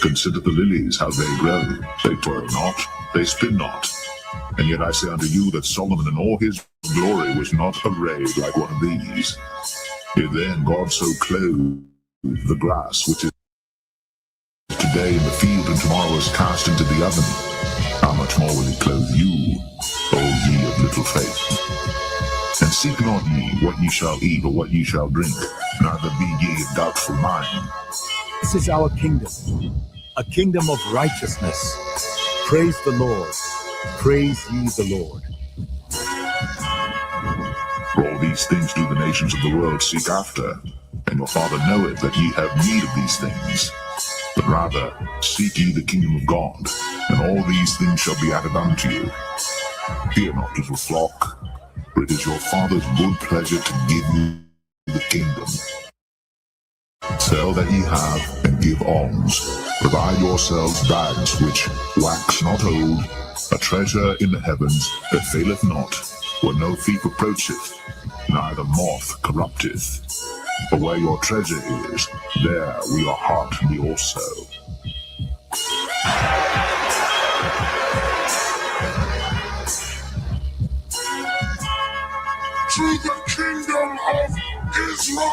Consider the lilies, how they grow. They toil not, they spin not. And yet I say unto you that Solomon in all his glory was not arrayed like one of these. If then God so clothed the grass, which is today in the field and tomorrow is cast into the oven, how much more will he clothe you, O ye of little faith? And seek not ye what ye shall eat or what ye shall drink, neither be ye of doubtful mind. This is our kingdom, a kingdom of righteousness. Praise the Lord. Praise ye the Lord. For all these things do the nations of the world seek after, and your Father knoweth that ye have need of these things. But rather seek ye the kingdom of God, and all these things shall be added unto you. Fear not, little flock, for it is your Father's good pleasure to give you the kingdom. Sell that ye have, and give alms. Provide yourselves bags which wax not old, a treasure in the heavens that faileth not, where no thief approacheth, neither moth corrupteth. For where your treasure is, there will your heart be also. To the kingdom of Israel!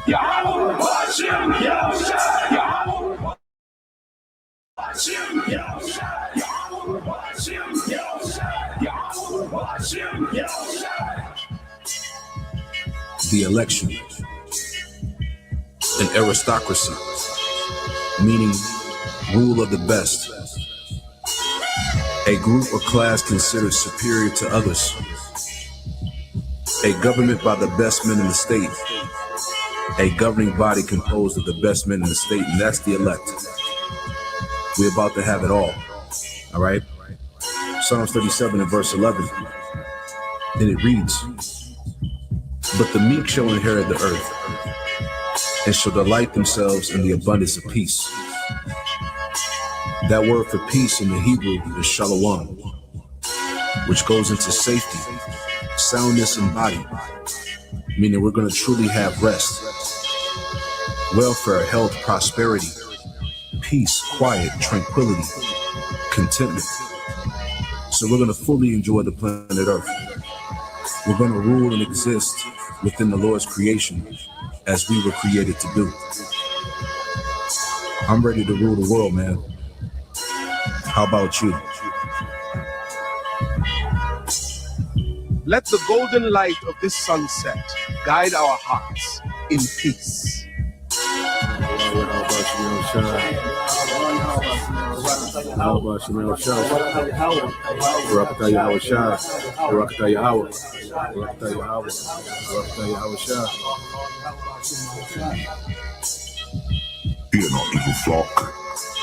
Yahweh Hashem, Yahushua, Yahweh Hashem, Yahushua, Yahweh Hashem, Yahushua, Yahweh Hashem, Yahushua. The election, an aristocracy, meaning rule of the best, a group or class considered superior to others, a government by the best men in the state, a governing body composed of the best men in the state, and that's the elect. We're about to have it all right? Psalms 37 and verse 11, and it reads, "But the meek shall inherit the earth, and shall delight themselves in the abundance of peace." That word for peace in the Hebrew is shalom, which goes into safety, soundness in body, meaning we're going to truly have rest, welfare, health, prosperity, peace, quiet, tranquility, contentment. So we're going to fully enjoy the planet Earth. We're going to rule and exist within the Lord's creation as we were created to do. I'm ready to rule the world, man. How about you? Let the golden light of this sunset guide our hearts in peace. Fear not, little flock,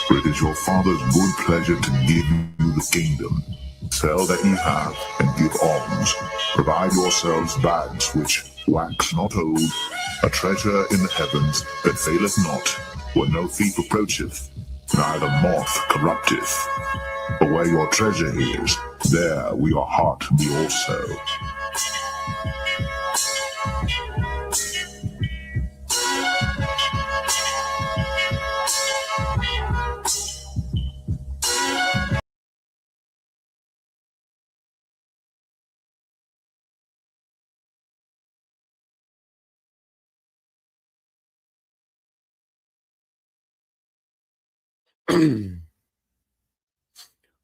for it is your Father's good pleasure to give you the kingdom. Sell that ye have, and give alms. Provide yourselves bags which wax not old, a treasure in the heavens that faileth not, where no thief approacheth, neither moth corrupteth. For where your treasure is, there will your heart be also.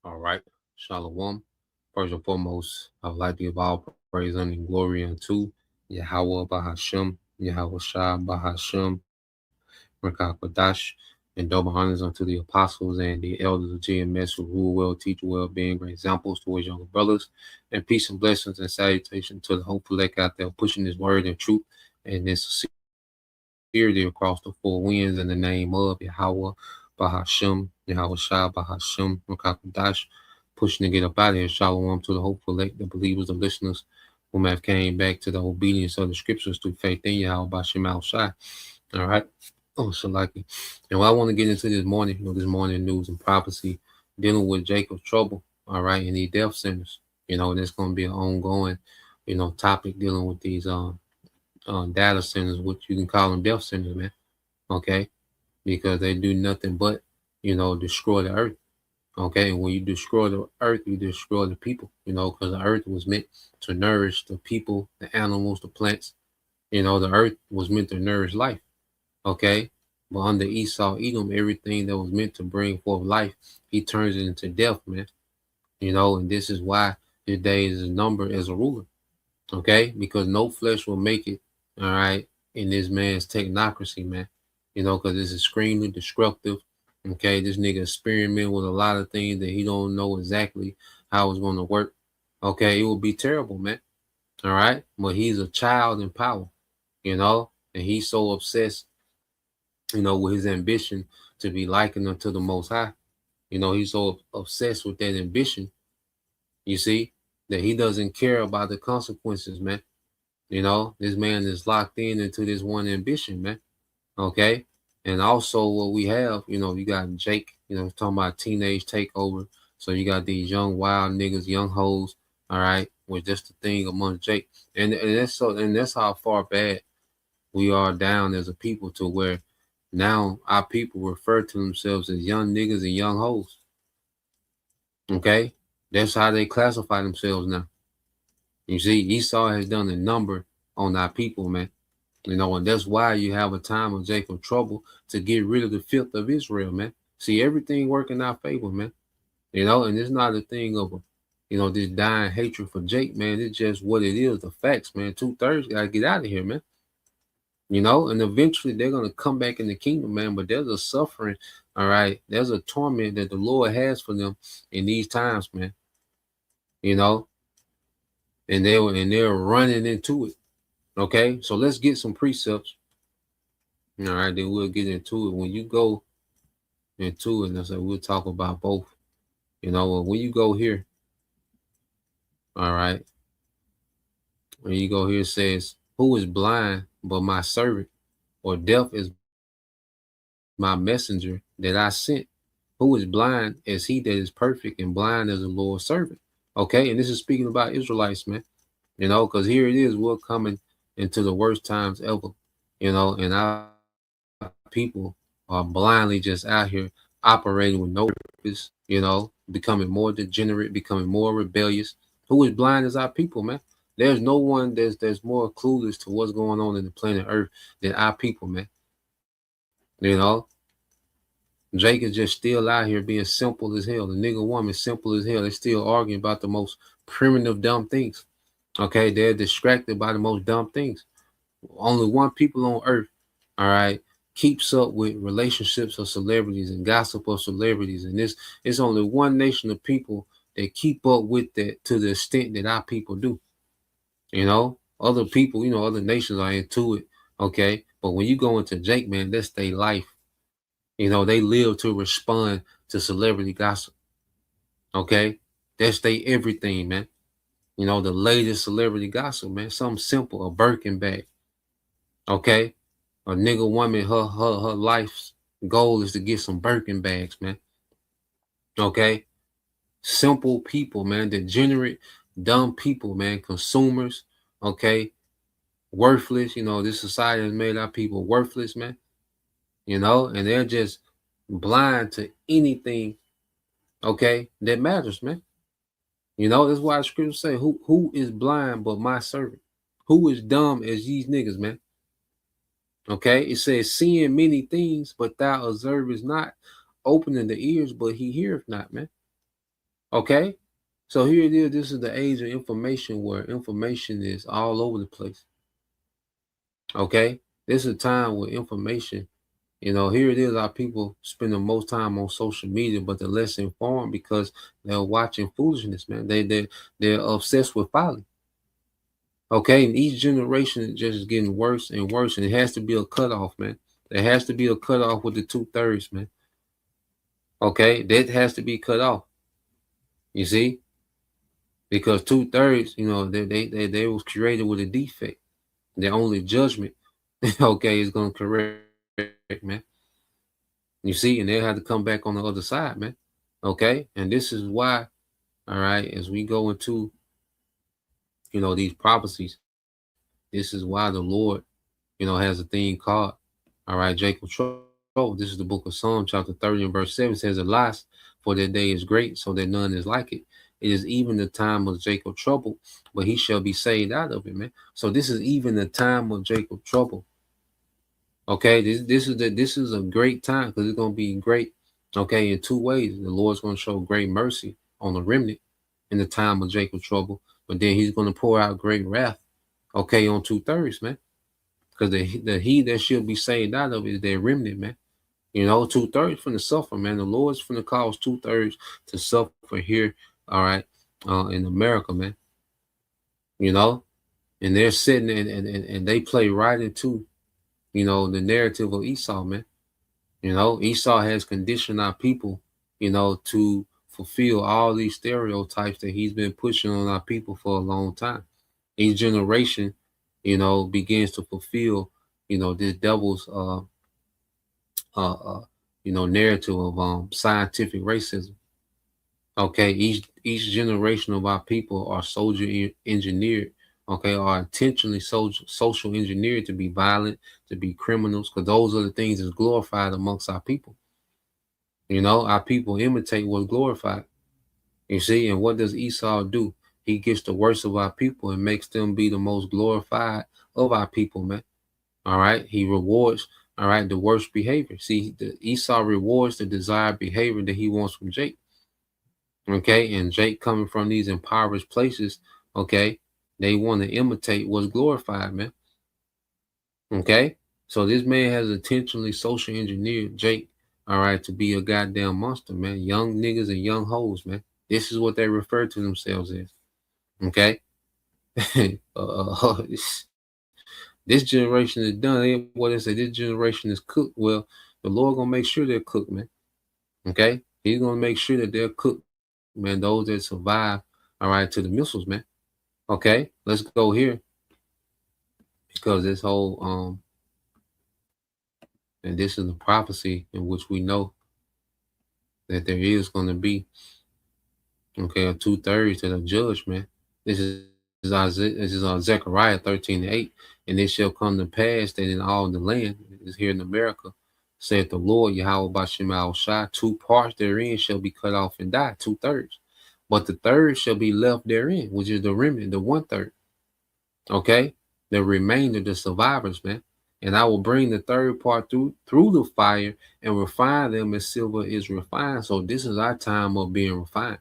All right. Shalom. First and foremost, I would like to give all praise and glory unto Yahweh Bahashem, Yahweh Shah Bahashem, Merkah Kodash, and double honors unto the apostles and the elders of GMS who rule well, teach well, being great examples towards younger brothers, and peace and blessings and salutation to the hopeful elect out there pushing this word and truth and this sincerity across the four winds in the name of Yahweh Bahashem, Yahweh Shah Bahashem, Merkah Kodash, pushing to get up out of here. Shalom to the hopeful elect, the believers, the listeners who may have came back to the obedience of the scriptures through faith in Yahweh Bahashem Al Shai. All right. Oh, so like it. And what I want to get into this morning, this morning news and prophecy, dealing with Jacob's trouble, all right, and these death centers, and it's going to be an ongoing, topic dealing with these data centers, which you can call them death centers, man, okay, because they do nothing but, destroy the earth, okay, and when you destroy the earth, you destroy the people, because the earth was meant to nourish the people, the animals, the plants, the earth was meant to nourish life, okay, but under Esau, Edom, everything that was meant to bring forth life, he turns it into death, man. And this is why his days is numbered as a ruler, okay? Because no flesh will make it, all right, in this man's technocracy, man. Because this is extremely destructive, okay? This nigga experiment with a lot of things that he don't know exactly how it's going to work, okay? It will be terrible, man, all right? But he's a child in power, and he's so obsessed, with his ambition to be likened unto the Most High. He's so obsessed with that ambition, you see, that he doesn't care about the consequences, man. This man is locked into this one ambition, man. Okay. And also what we have, you got Jake, talking about teenage takeover. So you got these young wild niggas, young hoes, all right, with just the thing amongst Jake. And that's how far bad we are down as a people, to where now our people refer to themselves as young niggas and young hoes. Okay? That's how they classify themselves now. You see, Esau has done a number on our people, man. And that's why you have a time of Jacob trouble, to get rid of the filth of Israel, man. See, everything working in our favor, man. And it's not a thing of this dying hatred for Jake, man. It's just what it is, the facts, man. 2/3 gotta get out of here, man. And eventually they're gonna come back in the kingdom, man. But there's a suffering, all right. There's a torment that the Lord has for them in these times, man. And they're running into it. Okay, so let's get some precepts. All right, then we'll get into it. When you go into it, and we'll talk about both. When you go here, all right, when you go here, it says, "Who is blind but my servant, or deaf is my messenger that I sent? Who is blind as he that is perfect, and blind as the Lord's servant?" Okay, and this is speaking about Israelites, man. Because here it is, we're coming into the worst times ever, and our people are blindly just out here operating with no purpose, becoming more degenerate, becoming more rebellious. Who is blind as our people, man? There's no one that's more clueless to what's going on in the planet Earth than our people, man. Jake is just still out here being simple as hell. The nigga woman simple as hell. They're still arguing about the most primitive, dumb things. Okay, they're distracted by the most dumb things. Only one people on earth, all right, keeps up with relationships of celebrities and gossip of celebrities. And it's only one nation of people that keep up with that to the extent that our people do. Other people, other nations are into it. Okay. But when you go into Jake, man, that's their life. They live to respond to celebrity gossip. Okay. That's their everything, man. The latest celebrity gossip, man. Something simple, a Birkin bag. Okay. A nigga woman, her life's goal is to get some Birkin bags, man. Okay. Simple people, man. Degenerate, dumb people, man. Consumers. Okay. Worthless. This society has made our people worthless, man. And they're just blind to anything, okay, that matters, man. That's why the scriptures say, who is blind but my servant? Who is dumb as these niggas, man? Okay, it says, seeing many things, but thou observest not, opening the ears, but he heareth not, man. Okay, so here it is. This is the age of information, where information is all over the place. Okay, this is a time where information, here it is, our people spend the most time on social media, but they're less informed because they're watching foolishness, man. They're obsessed with folly. Okay, and each generation is just getting worse and worse, and it has to be a cutoff, man. There has to be a cutoff with the 2/3, man. Okay, that has to be cut off. You see, because 2/3, they was created with a defect. Their only judgment, okay, is gonna correct, man. You see, and they'll have to come back on the other side, man. Okay, and this is why, all right, as we go into, these prophecies, this is why the Lord, has a thing called, all right, Jacob trouble. This is the book of Psalm, chapter 30 and verse 7 says, alas, for their day is great, so that none is like it. It is even the time of Jacob trouble, but he shall be saved out of it, man. So this is even the time of Jacob trouble. Okay, this is a great time because it's gonna be great. Okay, in two ways. The Lord's gonna show great mercy on the remnant in the time of Jacob's trouble, but then he's gonna pour out great wrath, okay, on 2/3, man. Because the he that shall be saved out of it is their remnant, man. 2/3 from the suffer, man. The Lord's from the cause 2/3 to suffer here, all right, in America, man. And they're sitting and they play right into, the narrative of Esau, man. Esau has conditioned our people, to fulfill all these stereotypes that he's been pushing on our people for a long time. Each generation, begins to fulfill, this devil's, narrative of scientific racism. Okay, each generation of our people are soldier engineered. Okay, are intentionally social engineered to be violent, to be criminals, because those are the things that's glorified amongst our people. Our people imitate what's glorified. You see, and what does Esau do? He gets the worst of our people and makes them be the most glorified of our people, man. All right, he rewards, all right, the worst behavior. See, Esau rewards the desired behavior that he wants from Jake. Okay, and Jake coming from these impoverished places, okay, they want to imitate what's glorified, man. Okay, so this man has intentionally social engineered Jake, all right, to be a goddamn monster, man. Young niggas and young hoes, man. This is what they refer to themselves as. Okay, this generation is done. What they say, this generation is cooked. Well, the Lord gonna make sure they're cooked, man. Okay, He's gonna make sure that they're cooked, man. Those that survive, all right, to the missiles, man. Okay, let's go here because this whole and this is the prophecy in which we know that there is going to be, okay, a 2/3 to the judge, man. This is Zechariah 13:8, and it shall come to pass that in all the land, is here in America, saith the Lord Yahweh Bashem Al Shai, 2 parts therein shall be cut off and die, 2/3. But the third shall be left therein, which is the remnant, the 1/3. Okay, the remainder, the survivors, man. And I will bring the third part through the fire and refine them as silver is refined. So this is our time of being refined.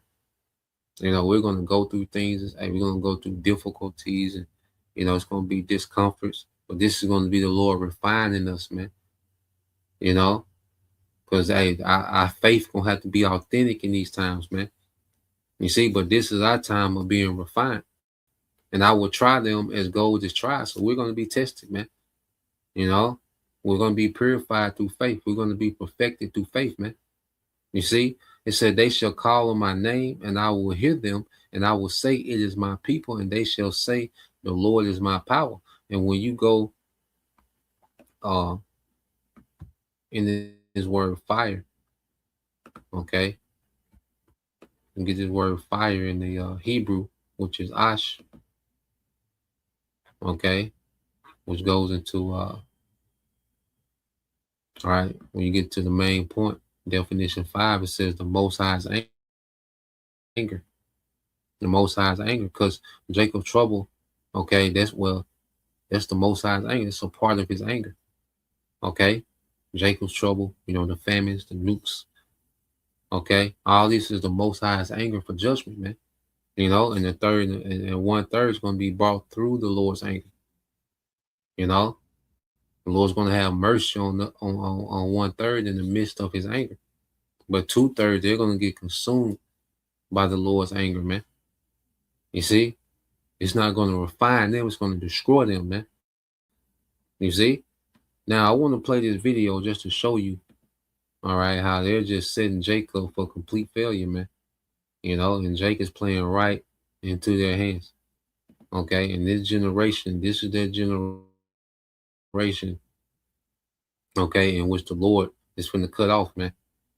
We're going to go through things, and we're going to go through difficulties, and it's going to be discomforts. But this is going to be the Lord refining us, man. Because our faith gonna have to be authentic in these times, man. You see, but this is our time of being refined. And I will try them as gold is tried. So we're going to be tested, man. We're going to be purified through faith. We're going to be perfected through faith, man. You see, it said, they shall call on my name and I will hear them. And I will say, it is my people. And they shall say, the Lord is my power. And when you go in this word fire, okay, and get this word fire in the Hebrew, which is ash, okay, which goes into all right, when you get to the main point, definition 5, it says the Most High's anger. The Most High's anger, because Jacob's trouble, okay, that's the Most High's anger. It's a part of his anger. Okay, Jacob's trouble, the famines, the nukes. Okay, all this is the Most High's anger for judgment, man. And the third and 1/3 is going to be brought through the Lord's anger. The Lord's going to have mercy on 1/3 in the midst of his anger. But 2/3, they're going to get consumed by the Lord's anger, man. You see, it's not going to refine them. It's going to destroy them, man. You see? Now, I want to play this video just to show you, all right, how they're just setting Jacob for complete failure, man. And Jake is playing right into their hands. Okay, and this generation, this is their generation, okay, in which the Lord is going to cut off, man.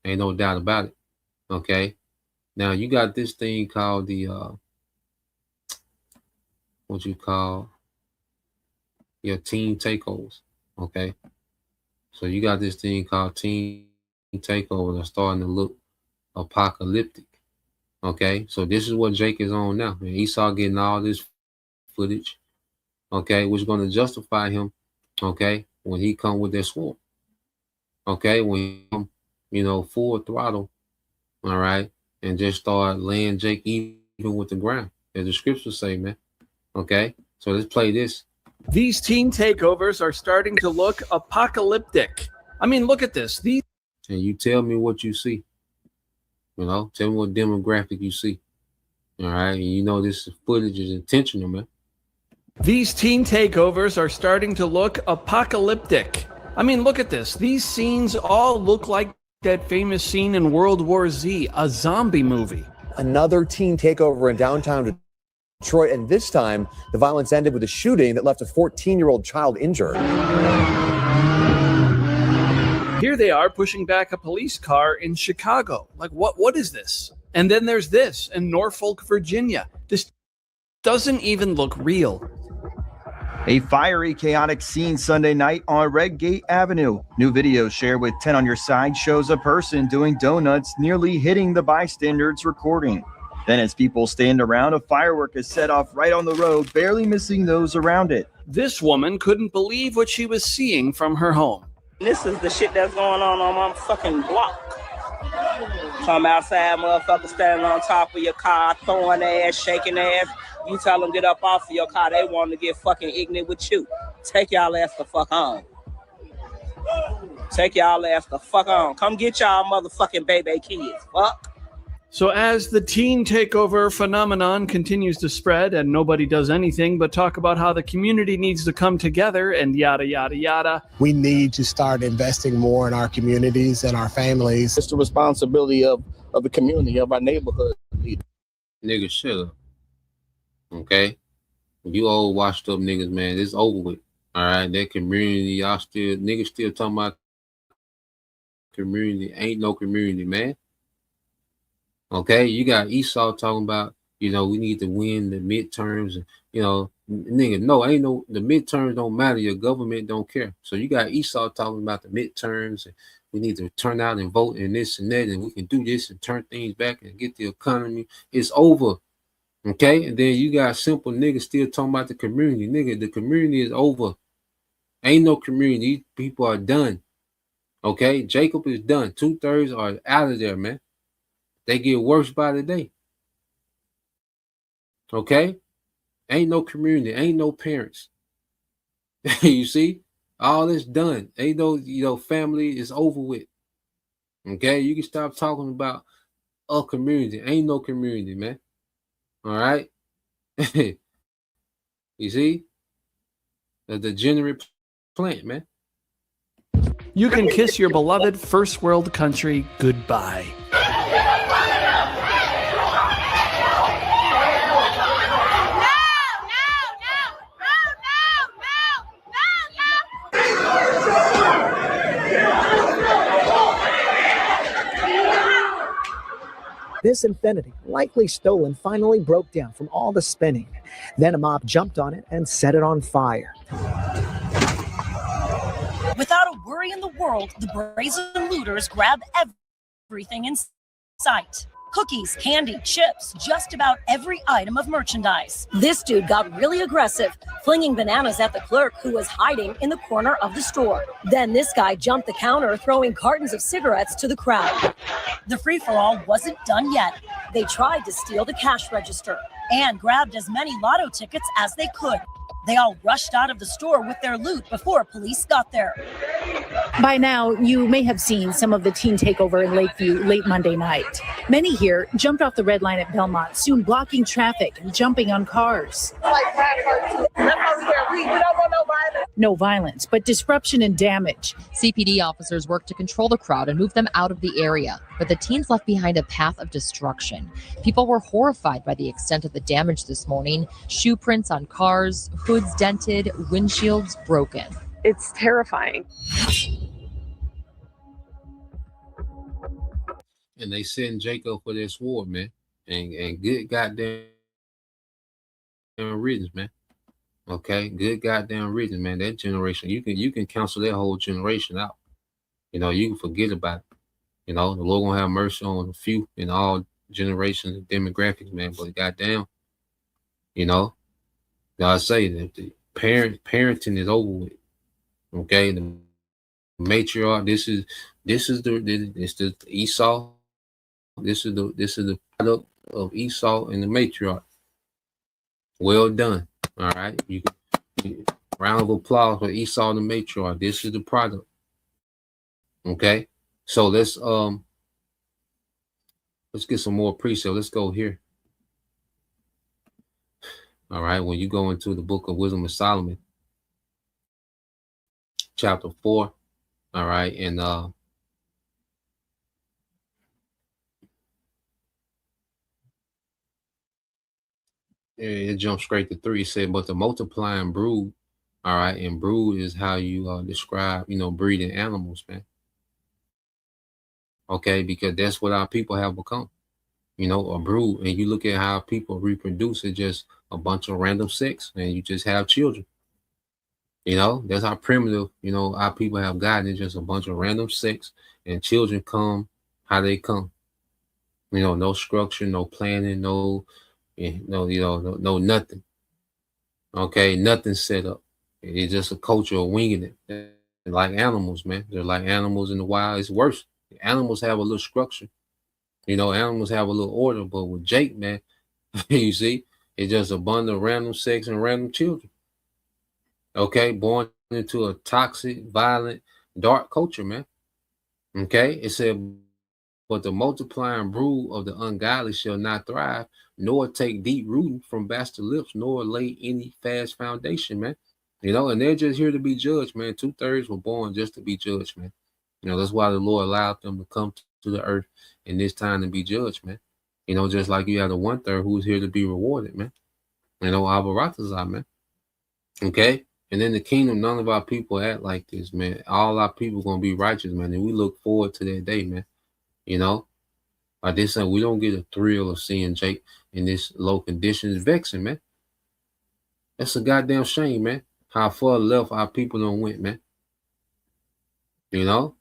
Ain't no doubt about it. Okay. Now you got this thing called the what you call your team takeovers. Okay. So you got this thing called team takeover that's starting to look apocalyptic. Okay. So this is what Jake is on now. Man, Esau getting all this footage. Okay, which is going to justify him. Okay, when he come with that sword. Okay, when he come, full throttle. All right, and just start laying Jake even with the ground, as the scriptures say, man. Okay, so let's play this. These teen takeovers are starting to look apocalyptic. I mean, look at this. And you tell me what you see. Tell me what demographic you see. All right, and this footage is intentional, man. These teen takeovers are starting to look apocalyptic. I mean, look at this. These scenes all look like that famous scene in World War Z, a zombie movie. Another teen takeover in downtown Detroit, and this time the violence ended with a shooting that left a 14-year-old child injured. Here they are pushing back a police car in Chicago. Like, what is this? And then there's this in Norfolk, Virginia. This doesn't even look real. A fiery, chaotic scene Sunday night on Redgate Avenue. New video shared with 10 on Your Side shows a person doing donuts nearly hitting the bystanders recording. Then as people stand around, a firework is set off right on the road, barely missing those around it. This woman couldn't believe what she was seeing from her home. This is the shit that's going on my fucking block. Come outside, motherfuckers standing on top of your car, throwing ass, shaking ass. You tell them get up off of your car, they want to get fucking ignorant with you. Take y'all ass the fuck on. Take y'all ass the fuck on. Come get y'all motherfucking baby kids. Fuck. So as the teen takeover phenomenon continues to spread and nobody does anything but talk about how the community needs to come together and yada, yada, yada. We need to start investing more in our communities and our families. It's the responsibility of the community, of our neighborhood leaders. Niggas, shut up. Okay? You old washed up niggas, man. It's over with. All right? That community, niggas still talking about community. Ain't no community, man. Okay, you got Esau talking about, we need to win the midterms. Nigga, no, the midterms don't matter. Your government don't care. So you got Esau talking about the midterms and we need to turn out and vote and this and that, and we can do this and turn things back and get the economy. It's over. Okay, and then you got simple niggas still talking about the community. Nigga, the community is over. Ain't no community. These people are done. Okay, Jacob is done. 2/3 are out of there, man. They get worse by the day. Okay? Ain't no community. Ain't no parents. You see? All this done. Ain't no, family is over with. Okay? You can stop talking about a community. Ain't no community, man. All right? You see? The degenerate plant, man. You can kiss your beloved first world country goodbye. This Infiniti, likely stolen, finally broke down from all the spinning. Then a mob jumped on it and set it on fire. Without a worry in the world, the brazen looters grab everything in sight. Cookies, candy, chips, just about every item of merchandise. This dude got really aggressive, flinging bananas at the clerk who was hiding in the corner of the store. Then this guy jumped the counter, throwing cartons of cigarettes to the crowd. The free-for-all wasn't done yet. They tried to steal the cash register and grabbed as many lotto tickets as they could. They all rushed out of the store with their loot before police got there. By now, you may have seen some of the teen takeover in Lakeview late Monday night. Many here jumped off the red line at Belmont, soon blocking traffic and jumping on cars. No violence, but disruption and damage. CPD officers worked to control the crowd and move them out of the area, but the teens left behind a path of destruction. People were horrified by the extent of the damage this morning. Shoe prints on cars, hoods dented, windshields broken. It's terrifying. and they send Jacob for their sword, man. And good goddamn riddance, man. Okay, good goddamn riddance, man. That generation, you can cancel that whole generation out. You know, you can forget about it. You know, the Lord gonna have mercy on a few in all generations and demographics, man. But goddamn, you know, God say that the parenting is over with. Okay, the matriarch. This is the Esau. This is the product of Esau and the matriarch. Well done. All right, you can round of applause for Esau and the matriarch. This is the product. Okay, so let's get some more precept. Let's go here. All right, when you go into the book of Wisdom of Solomon, chapter 4, all right, and it jumps straight to 3. It said, but the multiplying brood, all right, and brood is how you describe, you know, breeding animals, man. Okay, because that's what our people have become, you know, a brood. And you look at how people reproduce, it's just a bunch of random sex, and you just have children. You know, that's how primitive, you know, our people have gotten. It's just a bunch of random sex, and children come how they come. You know, no structure, no planning, no nothing. Okay, nothing set up. It's just a culture of winging it. They're like animals, man. They're like animals in the wild. It's worse. Animals have a little structure. You know, animals have a little order, but with Jake, man, you see, it's just a bundle of random sex and random children. Okay, born into a toxic, violent, dark culture, man. Okay, it said, but the multiplying brood of the ungodly shall not thrive, nor take deep root from bastard lips, nor lay any fast foundation, man. You know, and they're just here to be judged, man. 2/3 were born just to be judged, man. You know, that's why the Lord allowed them to come to the earth in this time to be judged, man. You know, just like you have the 1/3 who's here to be rewarded, man. You know, Abaratazah, man. Okay? And in the kingdom, none of our people act like this, man. All our people gonna be righteous, man. And we look forward to that day, man. You know, like this, we don't get a thrill of seeing Jake in this low condition. It's vexing, man. That's a goddamn shame, man. How far left our people don't went, man. You know?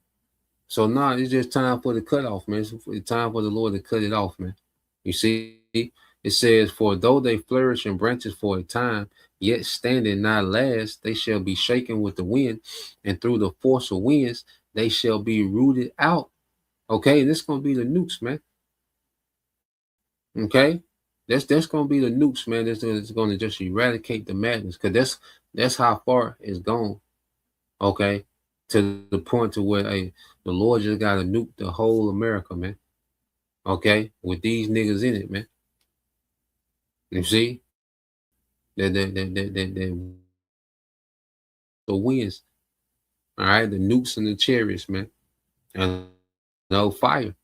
So now it's just time for the cutoff, man. It's time for the Lord to cut it off, man. You see, it says, for though they flourish in branches for a time, yet standing not last, they shall be shaken with the wind, and through the force of winds, they shall be rooted out. Okay, and this is gonna be the nukes, man. Okay, that's gonna be the nukes, man. That's gonna just eradicate the madness, because that's how far it's gone. Okay, to the point to where the Lord just gotta nuke the whole America, man. Okay, with these niggas in it, man. You see, the winds, all right, the nukes and the chariots, man, and no fire.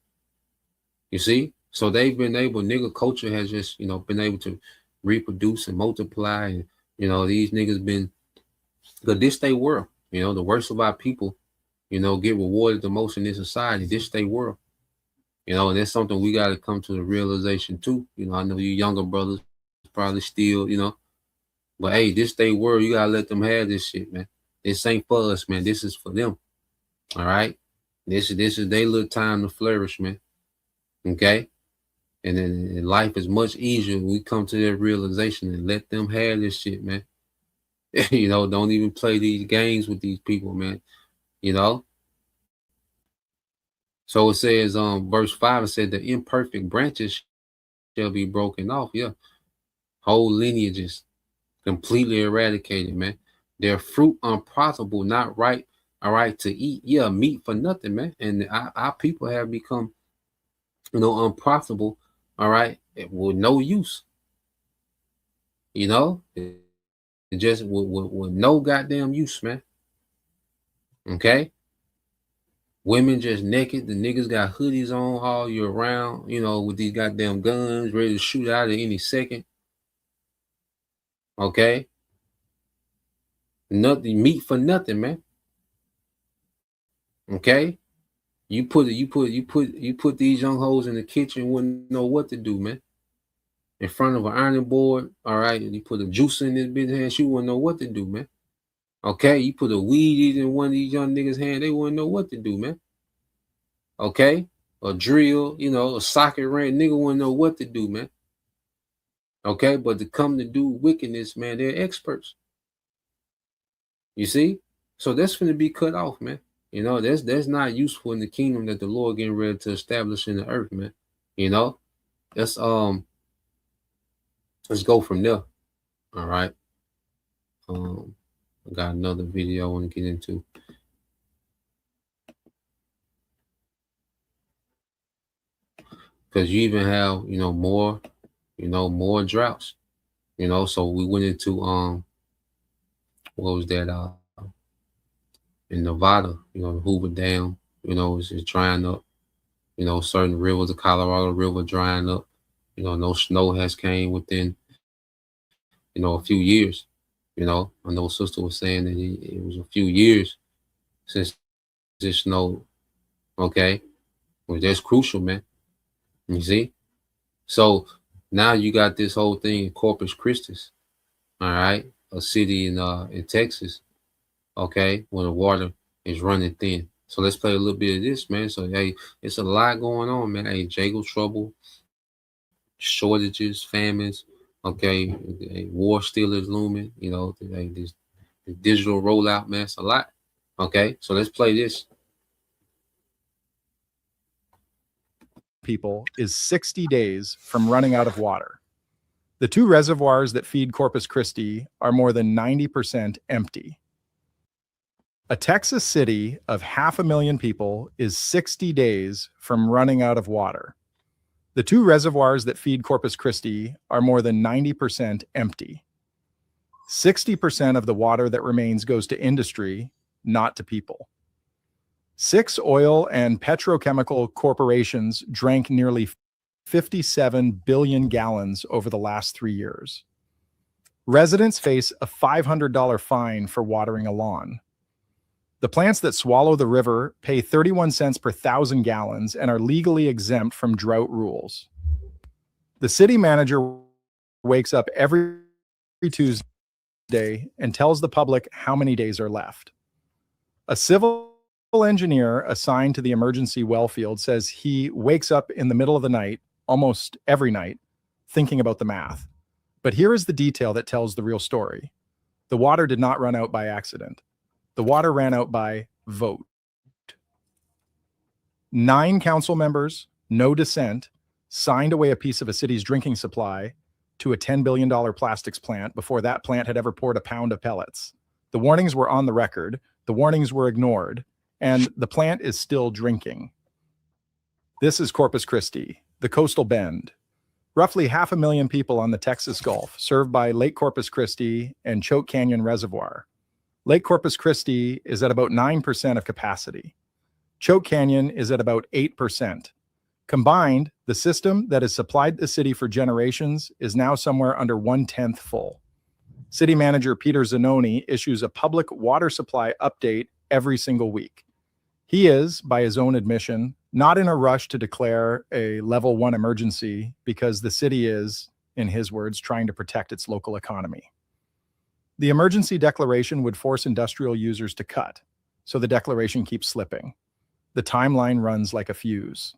You see, so they've been able. Nigga culture has just, you know, been able to reproduce and multiply, and you know these niggas been, because this they world. You know, the worst of our people, you know, get rewarded the most in this society. This they world. You know, and that's something we got to come to the realization too. You know, I know you younger brothers probably still, you know, but hey, this they world. You gotta let them have this shit, man. This ain't for us, man. This is for them. All right. This is their little time to flourish, man. Okay. And then life is much easier when we come to that realization and let them have this shit, man. You know, don't even play these games with these people, man. You know. So it says, verse 5, it said the imperfect branches shall be broken off. Yeah. Whole lineages completely eradicated, man. Their fruit unprofitable, not right, all right, to eat. Yeah, meat for nothing, man. And our people have become, you know, unprofitable, all right, with no use. You know, it just with no goddamn use, man. Okay. Women just naked. The niggas got hoodies on all year round, you know, with these goddamn guns ready to shoot out at any second. Okay. Nothing, meat for nothing, man. Okay. You put these young hoes in the kitchen, wouldn't know what to do, man. In front of an ironing board, all right, and you put a juicer in this bitch hand, she wouldn't know what to do, man. Okay, you put a weed in one of these young niggas' hand, they wouldn't know what to do, man. Okay, a drill, a socket wrench, nigga wouldn't know what to do, man. Okay, but to come to do wickedness, man, they're experts. You see? So that's going to be cut off, man. That's not useful in the kingdom that the Lord getting ready to establish in the earth, man. Let's go from there. All right. I got another video I want to get into. Because you even have, more droughts. So we went into what was that? In Nevada, the Hoover Dam, is drying up. Certain rivers, the Colorado River drying up. No snow has came within, a few years. I know sister was saying that it was a few years since this snow. Okay, well, that's crucial, man. You see, so now you got this whole thing in Corpus Christi, all right, a city in Texas. Okay, where the water is running thin. So let's play a little bit of this, man. So hey, it's a lot going on, man. Hey, Jago trouble, shortages, famines. Okay, war still is looming. This digital rollout, man. It's a lot. Okay, so let's play this. People is 60 days from running out of water. The two reservoirs that feed Corpus Christi are more than 90% empty. A Texas city of 500,000 people is 60 days from running out of water. The two reservoirs that feed Corpus Christi are more than 90% empty. 60% of the water that remains goes to industry, not to people. 6 oil and petrochemical corporations drank nearly 57 billion gallons over the last 3 years. Residents face a $500 fine for watering a lawn. The plants that swallow the river pay 31 cents per 1,000 gallons and are legally exempt from drought rules. The city manager wakes up every Tuesday and tells the public how many days are left. A civil engineer assigned to the emergency well field says he wakes up in the middle of the night, almost every night, thinking about the math. But here is the detail that tells the real story. The water did not run out by accident. The water ran out by vote. 9 council members, no dissent, signed away a piece of a city's drinking supply to a $10 billion plastics plant before that plant had ever poured a pound of pellets. The warnings were on the record. The warnings were ignored, and the plant is still drinking. This is Corpus Christi, the coastal bend. Roughly 500,000 people on the Texas Gulf, served by Lake Corpus Christi and Choke Canyon Reservoir. Lake Corpus Christi is at about 9% of capacity. Choke Canyon is at about 8%. Combined, the system that has supplied the city for generations is now somewhere under 1/10 full. City Manager Peter Zanoni issues a public water supply update every single week. He is, by his own admission, not in a rush to declare a level 1 emergency because the city is, in his words, trying to protect its local economy. The emergency declaration would force industrial users to cut, so the declaration keeps slipping. The timeline runs like a fuse.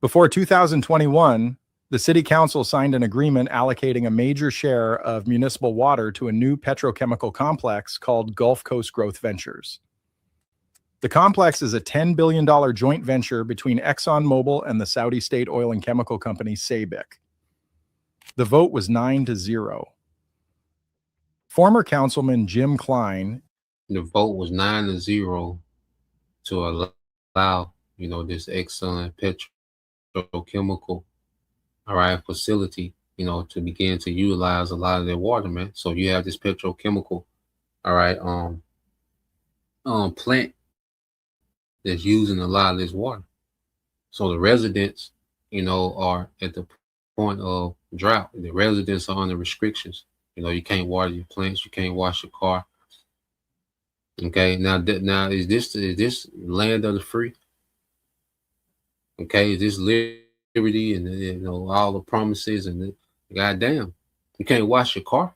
Before 2021, the city council signed an agreement allocating a major share of municipal water to a new petrochemical complex called Gulf Coast Growth Ventures. The complex is a $10 billion joint venture between ExxonMobil and the Saudi state oil and chemical company SABIC. The vote was 9-0. Former Councilman Jim Klein. The vote was 9-0 to allow, this Exxon petrochemical, facility, to begin to utilize a lot of their water, man. So you have this petrochemical, plant that's using a lot of this water. So the residents, are at the point of drought. The residents are under restrictions. You can't water your plants. You can't wash your car. Okay. Now is this land of the free? Okay, this liberty and all the promises and goddamn, you can't wash your car.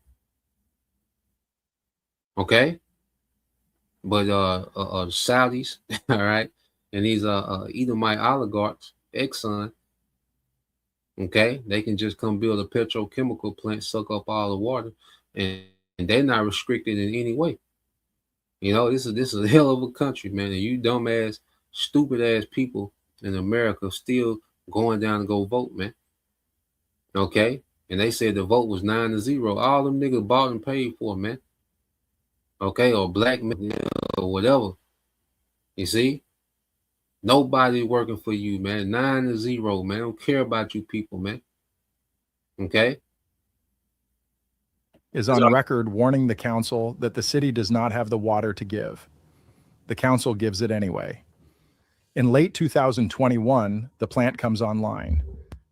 Okay, but the Saudis, all right, and these Edomite oligarchs, Exxon, okay, they can just come build a petrochemical plant, suck up all the water, and they're not restricted in any way. This is a hell of a country, man. And you dumbass, stupid ass people in America still going down to go vote, man. Okay, and they said the vote was 9-0. All them niggas bought and paid for, man. Okay, or black men or whatever. You see, nobody working for you, man. 9-0, man. I don't care about you people, man. Okay. Is on record warning the council that the city does not have the water to give. The council gives it anyway. In late 2021, the plant comes online.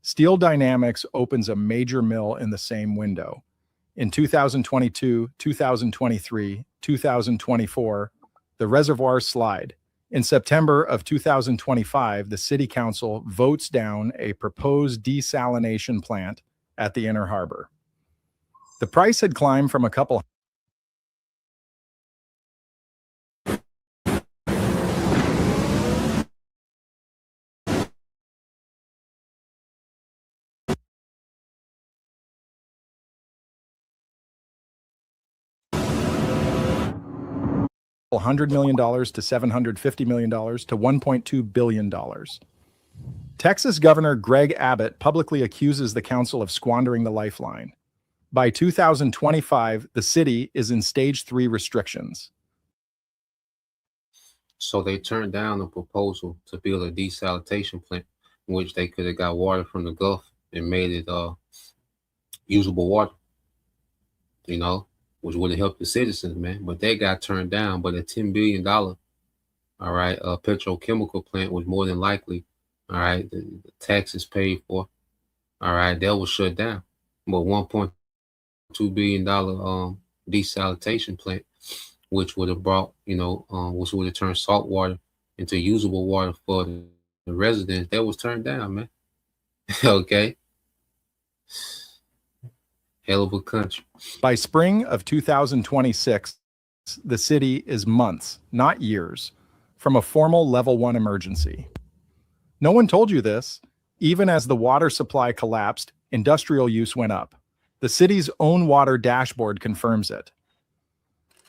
Steel Dynamics opens a major mill in the same window. In 2022, 2023, 2024, the reservoirs slide. In September of 2025, the city council votes down a proposed desalination plant at the Inner Harbor. The price had climbed from a couple $100 million to $750 million to $1.2 billion. Texas Governor Greg Abbott publicly accuses the council of squandering the lifeline. By 2025, the city is in stage 3 restrictions. So they turned down the proposal to build a desalination plant in which they could have got water from the Gulf and made it usable water, which would have helped the citizens, man. But they got turned down. But a $10 billion, petrochemical plant was more than likely, the taxes paid for, that was shut down. But $1.2 billion desalination plant, which would have brought, which would have turned salt water into usable water for the residents, that was turned down, man. Okay. Hell of a country. By spring of 2026, the city is months, not years, from a formal level 1 emergency. No one told you this. Even as the water supply collapsed, industrial use went up. The city's own water dashboard confirms it.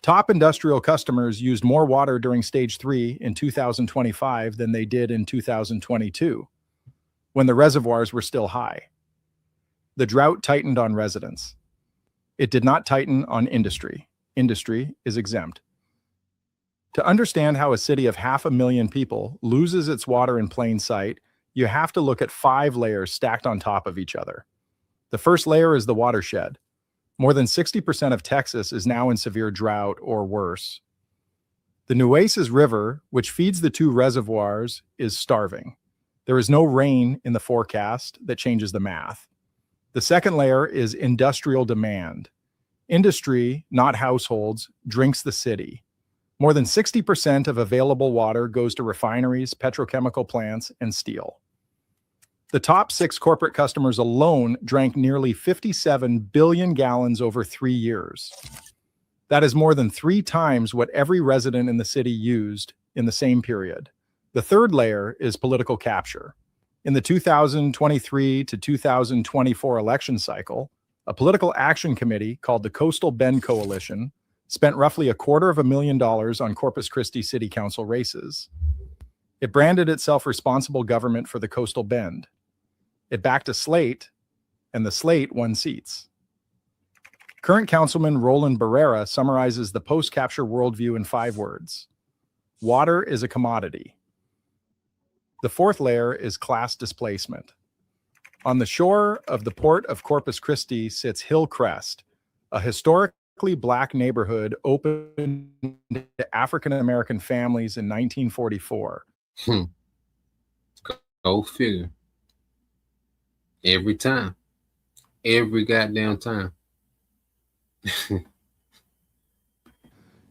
Top industrial customers used more water during stage 3 in 2025 than they did in 2022, when the reservoirs were still high. The drought tightened on residents. It did not tighten on industry. Industry is exempt. To understand how a city of 500,000 people loses its water in plain sight, you have to look at 5 layers stacked on top of each other. The first layer is the watershed. More than 60% of Texas is now in severe drought or worse. The Nueces River, which feeds the 2 reservoirs, is starving. There is no rain in the forecast that changes the math. The second layer is industrial demand. Industry, not households, drinks the city. More than 60% of available water goes to refineries, petrochemical plants, and steel. The top 6 corporate customers alone drank nearly 57 billion gallons over 3 years. That is more than 3 times what every resident in the city used in the same period. The third layer is political capture. In the 2023 to 2024 election cycle, a political action committee called the Coastal Bend Coalition spent roughly $250,000 on Corpus Christi City Council races. It branded itself responsible government for the Coastal Bend. It backed a slate, and the slate won seats. Current Councilman Roland Barrera summarizes the post-capture worldview in 5 words. Water is a commodity. The fourth layer is class displacement. On the shore of the port of Corpus Christi sits Hillcrest, a historically Black neighborhood opened to African-American families in 1944. Go figure. Every time. Every goddamn time.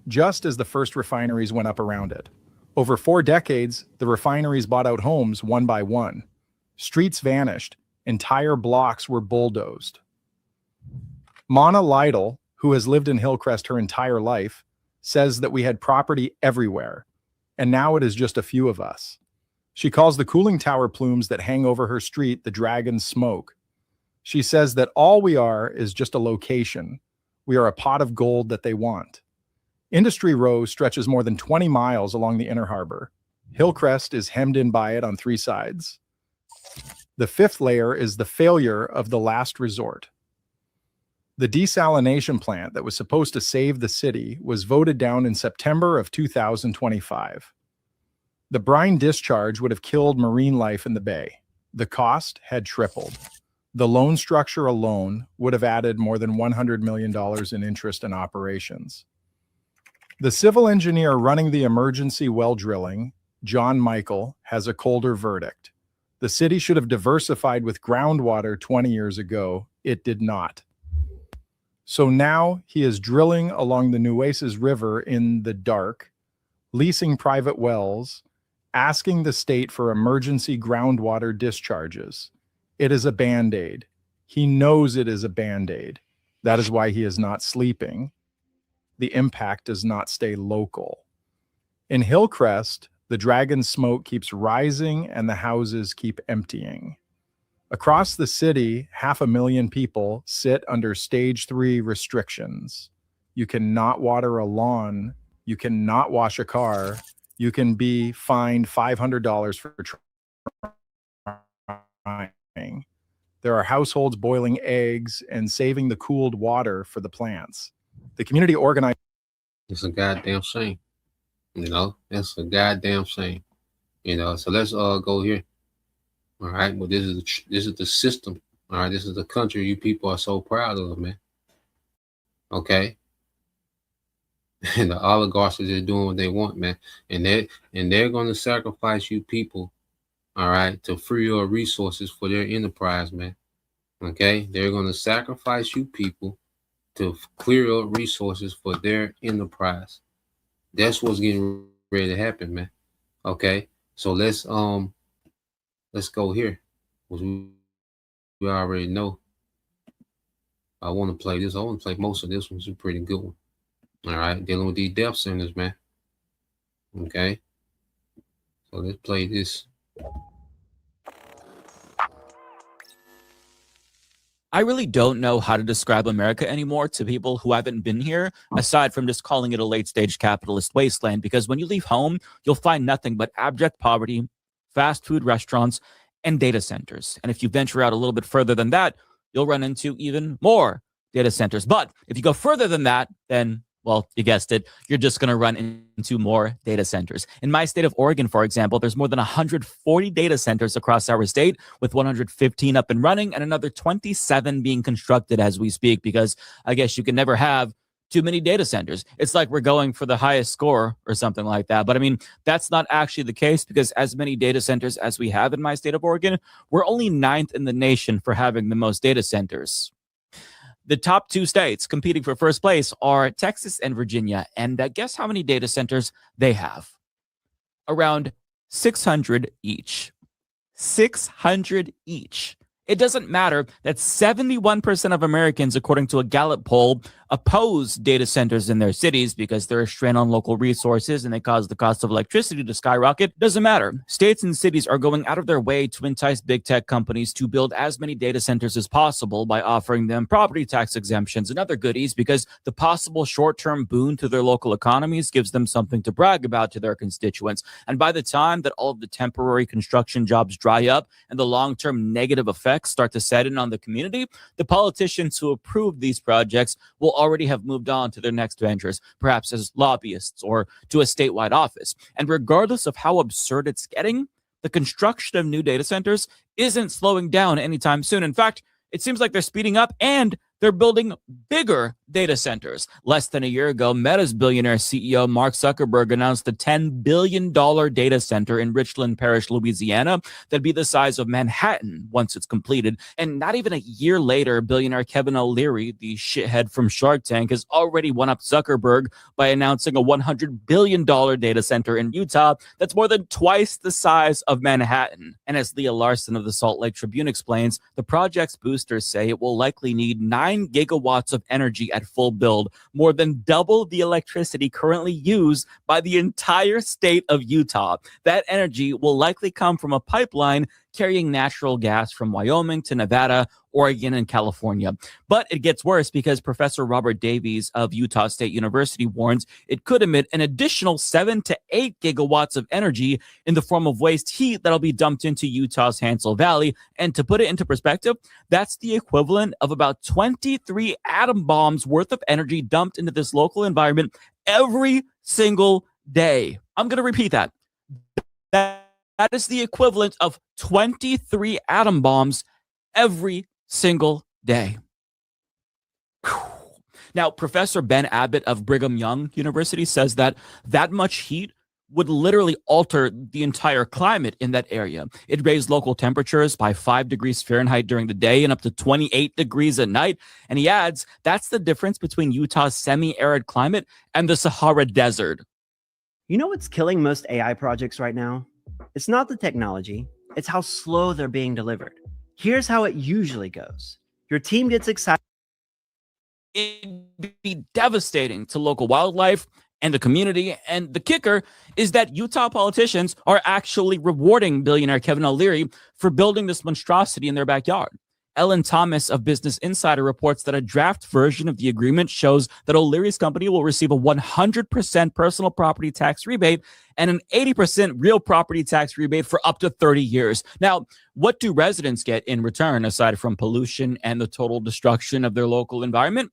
Just as the first refineries went up around it. Over 4 decades, the refineries bought out homes one by one. Streets vanished. Entire blocks were bulldozed. Mona Lytle, who has lived in Hillcrest her entire life, says that we had property everywhere, and now it is just a few of us. She calls the cooling tower plumes that hang over her street the dragon smoke. She says that all we are is just a location. We are a pot of gold that they want. Industry Row stretches more than 20 miles along the inner harbor. Hillcrest is hemmed in by it on 3 sides. The 5th layer is the failure of the last resort. The desalination plant that was supposed to save the city was voted down in September of 2025. The brine discharge would have killed marine life in the bay. The cost had tripled. The loan structure alone would have added more than $100 million in interest and operations. The civil engineer running the emergency well drilling, John Michael, has a colder verdict. The city should have diversified with groundwater 20 years ago. It did not. So now he is drilling along the Nueces River in the dark, leasing private wells, asking the state for emergency groundwater discharges. It is a Band-Aid. He knows it is a Band-Aid. That is why he is not sleeping. The impact does not stay local. In Hillcrest, the dragon smoke keeps rising and the houses keep emptying. Across the city, 500,000 people sit under stage 3 restrictions. You cannot water a lawn. You cannot wash a car. You can be fined $500 for trying. There are households boiling eggs and saving the cooled water for the plants. The community organized. It's a goddamn shame. That's a goddamn shame. So let's go here. All right, well, this is the system. All right, this is the country you people are so proud of, man. Okay, and the oligarchs are just doing what they want, man, and they're going to sacrifice you people, all right, to free your resources for their enterprise, man. Okay, they're going to sacrifice you people to clear your resources for their enterprise. That's what's getting ready to happen, man. Okay, so let's go here. We already know. I want to play this. I want to play most of this one. It's a pretty good one. All right, dealing with these death centers, man. Okay, so let's play this. I really don't know how to describe America anymore to people who haven't been here, aside from just calling it a late-stage capitalist wasteland, because when you leave home, you'll find nothing but abject poverty, fast food restaurants, and data centers. And if you venture out a little bit further than that, you'll run into even more data centers. But if you go further than that, then, well, you guessed it, you're just going to run into more data centers. In my state of Oregon, for example, there's more than 140 data centers across our state, with 115 up and running and another 27 being constructed as we speak, because I guess you can never have too many data centers. It's like we're going for the highest score or something like that. But I mean, that's not actually the case, because as many data centers as we have in my state of Oregon, we're only 9th in the nation for having the most data centers. The top 2 states competing for first place are Texas and Virginia. And guess how many data centers they have? Around 600 each. 600 each. It doesn't matter that 71% of Americans, according to a Gallup poll, oppose data centers in their cities because they're a strain on local resources and they cause the cost of electricity to skyrocket. Doesn't matter. States and cities are going out of their way to entice big tech companies to build as many data centers as possible by offering them property tax exemptions and other goodies, because the possible short-term boon to their local economies gives them something to brag about to their constituents. And by the time that all of the temporary construction jobs dry up and the long-term negative effects start to set in on the community, the politicians who approve these projects will already have moved on to their next ventures, perhaps as lobbyists or to a statewide office. And regardless of how absurd it's getting, the construction of new data centers isn't slowing down anytime soon. In fact, it seems like they're speeding up, and They're building bigger data centers. Less than a year ago, Meta's billionaire CEO Mark Zuckerberg announced a $10 billion data center in Richland Parish, Louisiana, that'd be the size of Manhattan once it's completed. And not even a year later, billionaire Kevin O'Leary, the shithead from Shark Tank, has already one-upped Zuckerberg by announcing a $100 billion data center in Utah that's more than twice the size of Manhattan. And as Leah Larson of the Salt Lake Tribune explains, the project's boosters say it will likely need 9 gigawatts of energy at full build, more than double the electricity currently used by the entire state of Utah. That energy will likely come from a pipeline carrying natural gas from Wyoming to Nevada, Oregon, and California. But it gets worse because Professor Robert Davies of Utah State University warns it could emit an additional 7 to 8 gigawatts of energy in the form of waste heat that'll be dumped into Utah's Hansel Valley. And to put it into perspective, that's the equivalent of about 23 atom bombs worth of energy dumped into this local environment every single day. I'm going to repeat that. That is the equivalent of 23 atom bombs every single day. Now, Professor Ben Abbott of Brigham Young University says that much heat would literally alter the entire climate in that area. It raised local temperatures by 5 degrees Fahrenheit during the day and up to 28 degrees at night. And he adds, that's the difference between Utah's semi-arid climate and the Sahara Desert. You know what's killing most AI projects right now? It's not the technology, it's how slow they're being delivered. Here's how it usually goes. Your team gets excited. It'd be devastating to local wildlife and the community. And the kicker is that Utah politicians are actually rewarding billionaire Kevin O'Leary for building this monstrosity in their backyard. Ellen Thomas of Business Insider reports that a draft version of the agreement shows that O'Leary's company will receive a 100% personal property tax rebate and an 80% real property tax rebate for up to 30 years. Now, what do residents get in return aside from pollution and the total destruction of their local environment?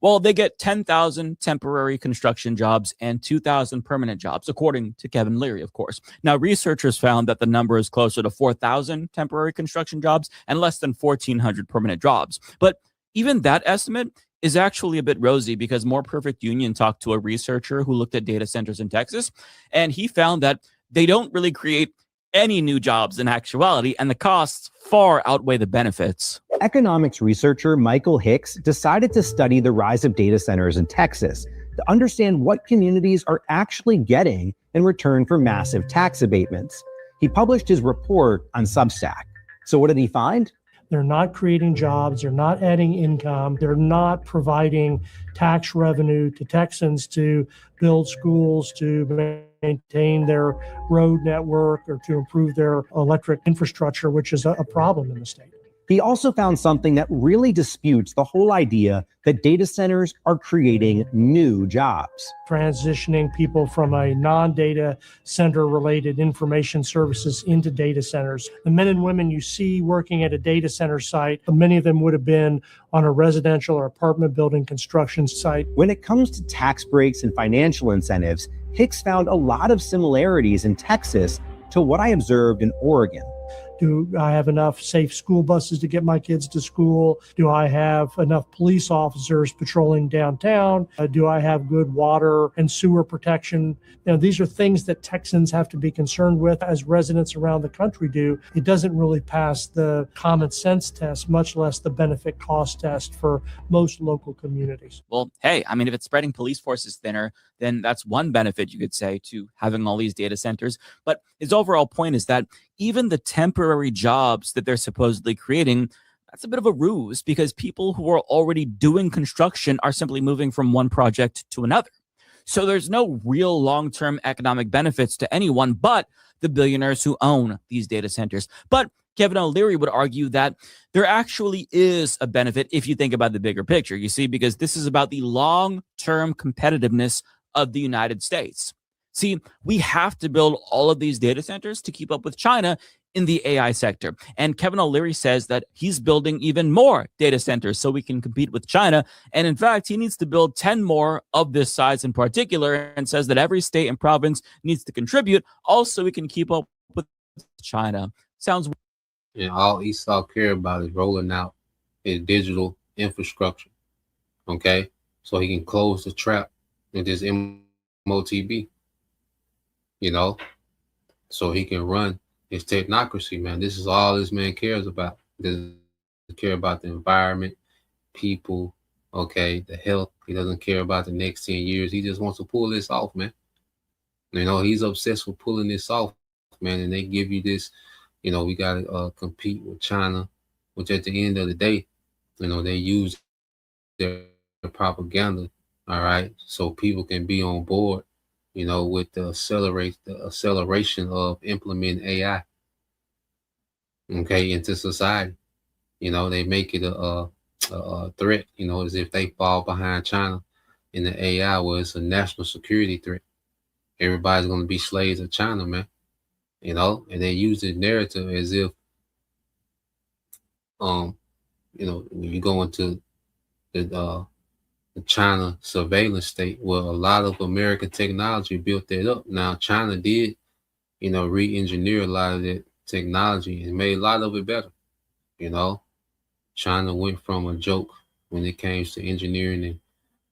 Well, they get 10,000 temporary construction jobs and 2,000 permanent jobs, according to Kevin Leary, of course. Now, researchers found that the number is closer to 4,000 temporary construction jobs and less than 1,400 permanent jobs. But even that estimate is actually a bit rosy because More Perfect Union talked to a researcher who looked at data centers in Texas, and he found that they don't really create any new jobs in actuality, and the costs far outweigh the benefits. Economics researcher Michael Hicks decided to study the rise of data centers in Texas to understand what communities are actually getting in return for massive tax abatements. He published his report on Substack. So what did he find? They're not creating jobs, they're not adding income, they're not providing tax revenue to Texans to build schools, to maintain their road network, or to improve their electric infrastructure, which is a problem in the state. He also found something that really disputes the whole idea that data centers are creating new jobs. Transitioning people from a non-data center related information services into data centers. The men and women you see working at a data center site, many of them would have been on a residential or apartment building construction site. When it comes to tax breaks and financial incentives, Hicks found a lot of similarities in Texas to what I observed in Oregon. Do I have enough safe school buses to get my kids to school? Do I have enough police officers patrolling downtown? Do I have good water and sewer protection? You know, these are things that Texans have to be concerned with, as residents around the country do. It doesn't really pass the common sense test, much less the benefit cost test for most local communities. Well, hey, I mean, if it's spreading police forces thinner, then that's one benefit you could say to having all these data centers. But his overall point is that even the temporary jobs that they're supposedly creating, that's a bit of a ruse because people who are already doing construction are simply moving from one project to another. So there's no real long-term economic benefits to anyone but the billionaires who own these data centers. But Kevin O'Leary would argue that there actually is a benefit if you think about the bigger picture, you see, because this is about the long-term competitiveness of the United States. See, we have to build all of these data centers to keep up with China in the AI sector. And Kevin O'Leary says that he's building even more data centers so we can compete with China. And in fact, he needs to build 10 more of this size in particular, and says that every state and province needs to contribute also we can keep up with China. Sounds. And all Esau care about is rolling out his digital infrastructure. Okay, so he can close the trap with this MOTB. You know, so he can run his technocracy, man. This is all this man cares about. He doesn't care about the environment, people, okay, the health. He doesn't care about the next 10 years. He just wants to pull this off, man. You know, he's obsessed with pulling this off, man. And they give you this, you know, we got to compete with China, which at the end of the day, you know, they use their propaganda, all right, so people can be on board, you know, with the acceleration of implementing AI, okay, into society. You know, they make it a threat, you know, as if they fall behind China in the AI, where it's a national security threat. Everybody's going to be slaves of China, man. You know, and they use the narrative as if, you know, when you go into the China surveillance state, where a lot of American technology built that up. Now, China did, you know, re-engineer a lot of that technology and made a lot of it better. You know, China went from a joke when it came to engineering and,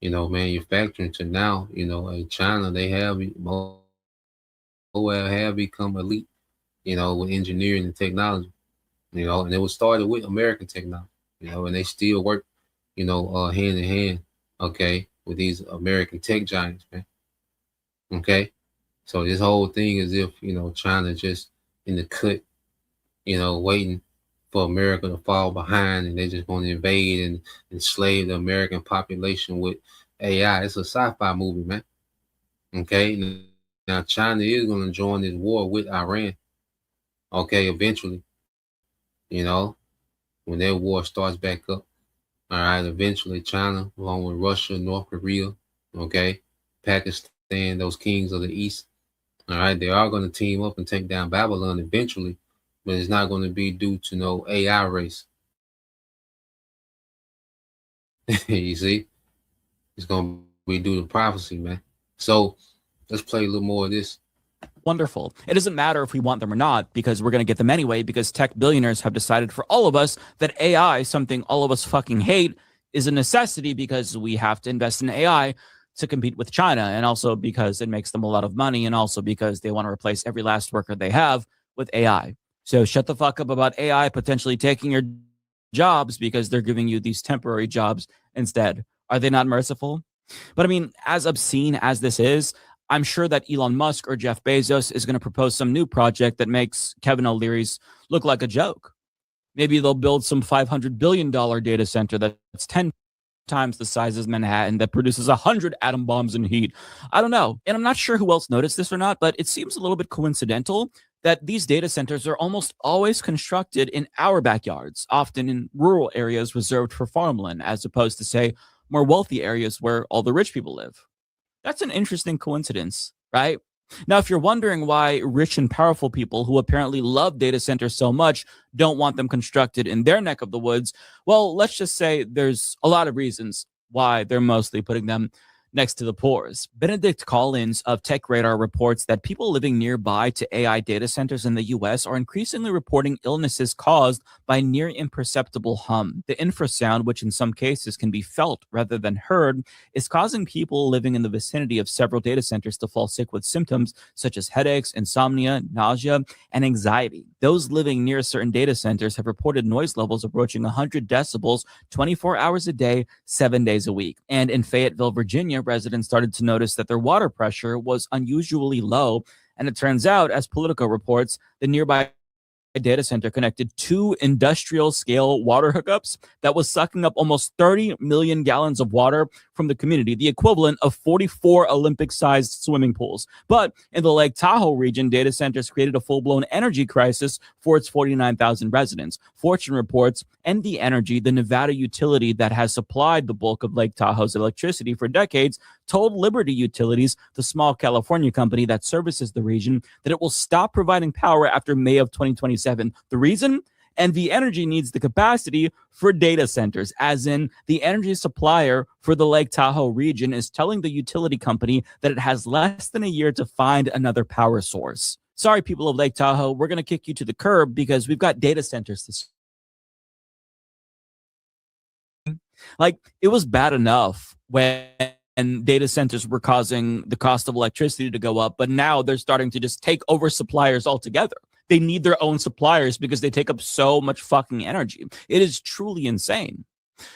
you know, manufacturing to now, you know, in China, they have become elite, you know, with engineering and technology, you know, and it was started with American technology, you know, and they still work, you know, hand in hand, okay, with these American tech giants, man. Okay. So this whole thing is if, you know, China just in the cut, you know, waiting for America to fall behind, and they just want to invade and enslave the American population with AI. It's a sci-fi movie, man. Okay. Now China is going to join this war with Iran. Okay, eventually. You know, when that war starts back up. All right, eventually China, along with Russia, North Korea, okay, Pakistan, those kings of the East. All right, they are going to team up and take down Babylon eventually, but it's not going to be due to no AI race. You see, it's going to be due to prophecy, man. So let's play a little more of this. Wonderful. It doesn't matter if we want them or not, because we're going to get them anyway, because tech billionaires have decided for all of us that AI, something all of us fucking hate, is a necessity because we have to invest in AI to compete with China, and also because it makes them a lot of money, and also because they want to replace every last worker they have with AI. So shut the fuck up about AI potentially taking your jobs, because they're giving you these temporary jobs instead. Are they not merciful? But I mean, as obscene as this is, I'm sure that Elon Musk or Jeff Bezos is going to propose some new project that makes Kevin O'Leary's look like a joke. Maybe they'll build some $500 billion data center that's 10 times the size of Manhattan, that produces 100 atom bombs in heat. I don't know. And I'm not sure who else noticed this or not, but it seems a little bit coincidental that these data centers are almost always constructed in our backyards, often in rural areas reserved for farmland, as opposed to, say, more wealthy areas where all the rich people live. That's an interesting coincidence, right? Now, if you're wondering why rich and powerful people who apparently love data centers so much don't want them constructed in their neck of the woods, well, let's just say there's a lot of reasons why they're mostly putting them next to the pores. Benedict Collins of TechRadar reports that people living nearby to AI data centers in the US are increasingly reporting illnesses caused by near imperceptible hum. The infrasound, which in some cases can be felt rather than heard, is causing people living in the vicinity of several data centers to fall sick with symptoms such as headaches, insomnia, nausea, and anxiety. Those living near certain data centers have reported noise levels approaching 100 decibels 24 hours a day, 7 days a week. And in Fayetteville, Virginia, residents started to notice that their water pressure was unusually low. And it turns out, as Politico reports, the nearby data center connected 2 industrial scale water hookups that was sucking up almost 30 million gallons of water from the community, the equivalent of 44 Olympic-sized swimming pools. But in the Lake Tahoe region, data centers created a full-blown energy crisis for its 49,000 residents. Fortune reports NV Energy, the Nevada utility that has supplied the bulk of Lake Tahoe's electricity for decades, told Liberty Utilities, the small California company that services the region, that it will stop providing power after May of 2027. The reason? NV Energy needs the capacity for data centers, as in the energy supplier for the Lake Tahoe region is telling the utility company that it has less than a year to find another power source. Sorry, people of Lake Tahoe, we're going to kick you to the curb because we've got data centers to. Like, it was bad enough when data centers were causing the cost of electricity to go up, but now they're starting to just take over suppliers altogether. They need their own suppliers because they take up so much fucking energy. It is truly insane.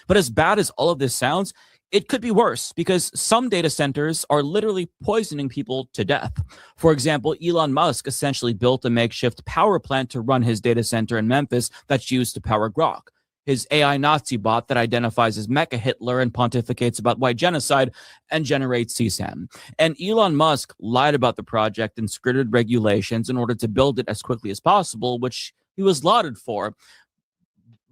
But as bad as all of this sounds, it could be worse because some data centers are literally poisoning people to death. For example, Elon Musk essentially built a makeshift power plant to run his data center in Memphis that's used to power Grok, his AI Nazi bot that identifies as Mecha Hitler and pontificates about white genocide and generates CSAM. And Elon Musk lied about the project and skirted regulations in order to build it as quickly as possible, which he was lauded for.